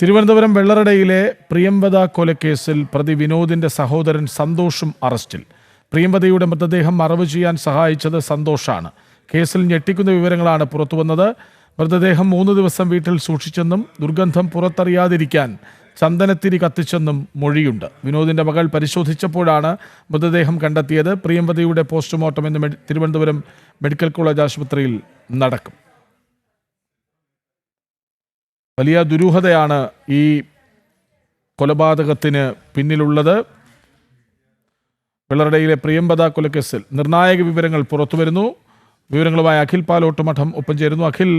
തിരുവനന്തപുരം വെള്ളറടയിലെ പ്രിയംവദ കൊലക്കേസിൽ പ്രതി വിനോദിന്റെ സഹോദരൻ സന്തോഷും അറസ്റ്റിൽ. പ്രിയംവദയുടെ മൃതദേഹം മറവ് ചെയ്യാൻ സഹായിച്ചത് സന്തോഷാണ്. കേസിൽ ഞെട്ടിക്കുന്ന വിവരങ്ങളാണ് പുറത്തുവന്നത്. മൃതദേഹം 3 ദിവസം വീട്ടിൽ സൂക്ഷിച്ചെന്നും ദുർഗന്ധം പുറത്തറിയാതിരിക്കാൻ ചന്ദനത്തിരി കത്തിച്ചെന്നും മൊഴിയുണ്ട്. വിനോദിന്റെ മകൾ പരിശോധിച്ചപ്പോഴാണ് മൃതദേഹം കണ്ടെത്തിയത്. പ്രിയംവദയുടെ പോസ്റ്റ്മോർട്ടം ഇന്ന് തിരുവനന്തപുരം മെഡിക്കൽ കോളേജ് ആശുപത്രിയിൽ നടക്കും. വലിയ ദുരൂഹതയാണ് ഈ കൊലപാതകത്തിന് പിന്നിലുള്ളത്. വെള്ളറടയിലെ പ്രിയംവദ കൊലക്കേസിൽ നിർണായക വിവരങ്ങൾ പുറത്തുവരുന്നു. വിവരങ്ങളുമായി അഖിൽ പാലോട്ടുമഠം ഒപ്പം ചേരുന്നു. അഖിൽ,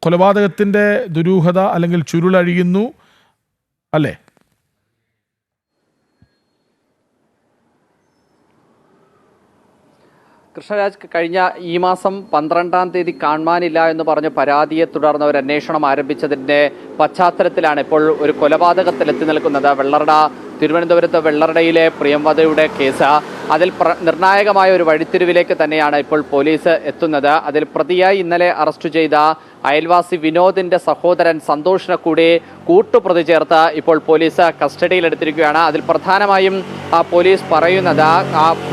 കൊലപാതകത്തിന്റെ ദുരൂഹത അല്ലെങ്കിൽ ചുരുളഴിയുന്നു അല്ലേ? കൃഷ്ണരാജ്, കഴിഞ്ഞ ഈ മാസം 12-ാം തീയതി കാണാനില്ല എന്ന് പറഞ്ഞ് പരാതിയെ തുടർന്ന് ഒരു അന്വേഷണം ആരംഭിച്ചതിൻ്റെ പശ്ചാത്തലത്തിലാണ് ഇപ്പോൾ ഒരു കൊലപാതകത്തിൽ എത്തി നിൽക്കുന്നത്. തിരുവനന്തപുരത്ത് വെള്ളറടയിലെ പ്രിയംവദയുടെ കേസ്. അതിൽ നിർണായകമായ ഒരു വഴിത്തിരിവിലേക്ക് തന്നെയാണ് ഇപ്പോൾ പോലീസ് എത്തുന്നത്. അതിൽ പ്രതിയായി ഇന്നലെ അറസ്റ്റ് ചെയ്ത അയൽവാസി വിനോദിന്റെ സഹോദരൻ സന്തോഷിനെ കൂടി കൂട്ടുപ്രതി ചേർത്ത് ഇപ്പോൾ പോലീസ് കസ്റ്റഡിയിലെടുത്തിരിക്കുകയാണ്. അതിൽ പ്രധാനമായും പോലീസ് പറയുന്നത്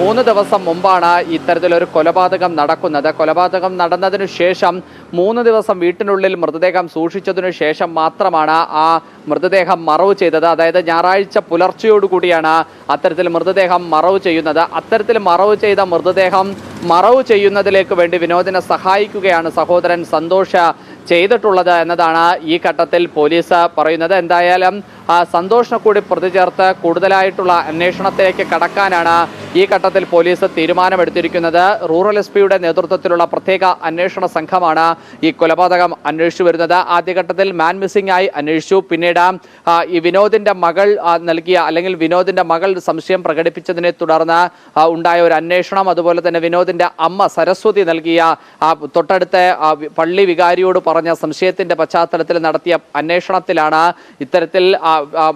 3 ദിവസം മുമ്പാണ് ഇത്തരത്തിലൊരു കൊലപാതകം നടക്കുന്നത്. കൊലപാതകം നടന്നതിനു ശേഷം 3 ദിവസം വീട്ടിനുള്ളിൽ മൃതദേഹം സൂക്ഷിച്ചതിനു ശേഷം മാത്രമാണ് ആ മൃതദേഹം മറവ് ചെയ്തത്. അതായത് ഞായറാഴ്ച പുലർച്ചയോടുകൂടിയാണ് അത്തരത്തിൽ മൃതദേഹം മറവ് ചെയ്യുന്നത്. അത്തരത്തിൽ മറവ് ചെയ്ത മൃതദേഹം മറവ് ചെയ്യുന്നതിലേക്ക് വേണ്ടി വിനോദിനെ സഹായിക്കുകയാണ് സഹോദരൻ സന്തോഷ് ചെയ്തിട്ടുള്ളത് എന്നതാണ് ഈ ഘട്ടത്തിൽ പോലീസ് പറയുന്നത്. എന്തായാലും സന്തോഷിനെ കൂടി പ്രതി ചേർത്ത് കൂടുതലായിട്ടുള്ള അന്വേഷണത്തിലേക്ക് കടക്കാനാണ് ഈ ഘട്ടത്തിൽ പോലീസ് തീരുമാനമെടുത്തിരിക്കുന്നത്. റൂറൽ എസ്.പിയുടെ നേതൃത്വത്തിലുള്ള പ്രത്യേക അന്വേഷണ സംഘമാണ് ഈ കൊലപാതകം അന്വേഷിച്ചു വരുന്നത്. ആദ്യഘട്ടത്തിൽ മാൻ മിസ്സിംഗ് ആയി അന്വേഷിച്ചു. പിന്നീട് ഈ വിനോദിന്റെ മകൾ നൽകിയ അല്ലെങ്കിൽ വിനോദിന്റെ മകൾ സംശയം പ്രകടിപ്പിച്ചതിനെ തുടർന്ന് ഉണ്ടായ ഒരു അന്വേഷണം, അതുപോലെ തന്നെ വിനോദിന്റെ അമ്മ സരസ്വതി നൽകിയ തൊട്ടടുത്ത പള്ളി വികാരിയോട് പറഞ്ഞ സംശയത്തിന്റെ പശ്ചാത്തലത്തിൽ നടത്തിയ അന്വേഷണത്തിലാണ് ഇത്തരത്തിൽ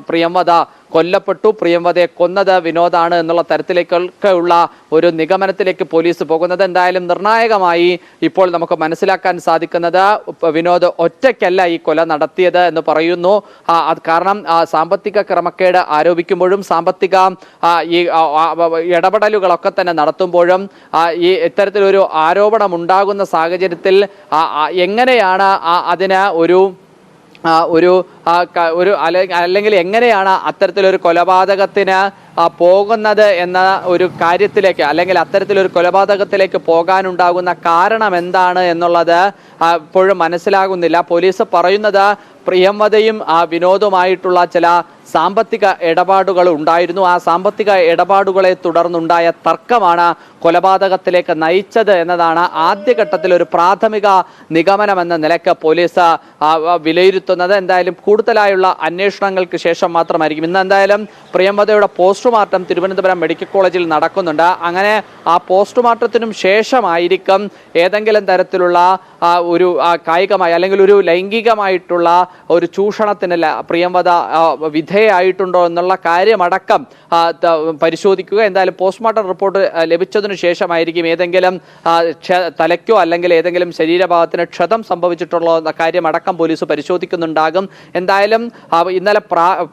പ്രിയംവദ കൊല്ലപ്പെട്ടു, പ്രിയംവദയെ കൊന്നത് വിനോദാണ് എന്നുള്ള തരത്തിലേക്കൊക്കെയുള്ള ഒരു നിഗമനത്തിലേക്ക് പോലീസ് പോകുന്നത്. എന്തായാലും നിർണായകമായി ഇപ്പോൾ നമുക്ക് മനസ്സിലാക്കാൻ സാധിക്കുന്നത് വിനോദ് ഒറ്റയ്ക്കല്ല ഈ കൊല നടത്തിയത് എന്ന് പറയുന്നു. കാരണം സാമ്പത്തിക ക്രമക്കേട് ആരോപിക്കുമ്പോഴും സാമ്പത്തിക ഈ ഇടപെടലുകളൊക്കെ തന്നെ നടത്തുമ്പോഴും ഈ ഇത്തരത്തിലൊരു ആരോപണം ഉണ്ടാകുന്ന സാഹചര്യത്തിൽ എങ്ങനെയാണ് അതിന് അല്ലെങ്കിൽ എങ്ങനെയാണ് അത്തരത്തിലൊരു കൊലപാതകത്തിന് പോകുന്നത് എന്ന ഒരു കാര്യത്തിലേക്ക്, അല്ലെങ്കിൽ അത്തരത്തിലൊരു കൊലപാതകത്തിലേക്ക് പോകാനുണ്ടാകുന്ന കാരണം എന്താണ് എന്നുള്ളത് ഇപ്പോഴും മനസ്സിലാകുന്നില്ല. പോലീസ് പറയുന്നത് പ്രിയംവദയും വിനോദുമായിട്ടുള്ള ചില സാമ്പത്തിക ഇടപാടുകൾ ഉണ്ടായിരുന്നു. ആ സാമ്പത്തിക ഇടപാടുകളെ തുടർന്നുണ്ടായ തർക്കമാണ് കൊലപാതകത്തിലേക്ക് നയിച്ചത് എന്നതാണ് ആദ്യഘട്ടത്തിൽ ഒരു പ്രാഥമിക നിഗമനമെന്ന നിലയ്ക്ക് പോലീസ് വിലയിരുത്തുന്നത്. എന്തായാലും കൂടുതലായുള്ള അന്വേഷണങ്ങൾക്ക് ശേഷം മാത്രമായിരിക്കും. ഇന്ന് എന്തായാലും പ്രിയംവദയുടെ പോസ്റ്റ്മോർട്ടം തിരുവനന്തപുരം മെഡിക്കൽ കോളേജിൽ നടക്കുന്നുണ്ട്. അങ്ങനെ ആ പോസ്റ്റ്മോർട്ടത്തിനും ശേഷമായിരിക്കും ഏതെങ്കിലും തരത്തിലുള്ള ഒരു കായികമായ അല്ലെങ്കിൽ ഒരു ലൈംഗികമായിട്ടുള്ള ഒരു ചൂഷണത്തിന് പ്രിയംവദ വിധേയായിട്ടുണ്ടോ എന്നുള്ള കാര്യമടക്കം പരിശോധിക്കുക. എന്തായാലും പോസ്റ്റ്മോർട്ടം റിപ്പോർട്ട് ലഭിച്ചതിനു ശേഷമായിരിക്കും ഏതെങ്കിലും തലയ്ക്കോ അല്ലെങ്കിൽ ഏതെങ്കിലും ശരീരഭാഗത്തിന് ക്ഷതം സംഭവിച്ചിട്ടുള്ളോ എന്ന കാര്യമടക്കം പോലീസ് പരിശോധിക്കുന്നുണ്ടാകും. എന്തായാലും ഇന്നലെ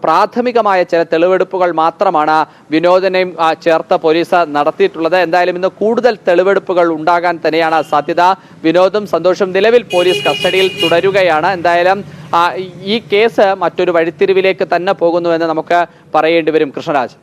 പ്രാഥമികമായ ചില തെളിവെടുപ്പുകൾ മാത്രമാണ് വിനോദിനെയും ചേർത്ത് പോലീസ് നടത്തിയിട്ടുള്ളത്. എന്തായാലും ഇന്ന് കൂടുതൽ തെളിവെടുപ്പുകൾ ഉണ്ടാകാൻ തന്നെയാണ് സാധ്യത. വിനോദും സന്തോഷും നിലവിൽ പോലീസ് കസ്റ്റഡിയിൽ തുടരുകയാണ്. എന്തായാലും ഈ കേസ് മറ്റൊരു വഴിത്തിരിവിലേക്ക് തന്നെ പോകുന്നുവെന്ന് നമുക്ക് പറയേണ്ടി വരും. കൃഷ്ണരാജ്.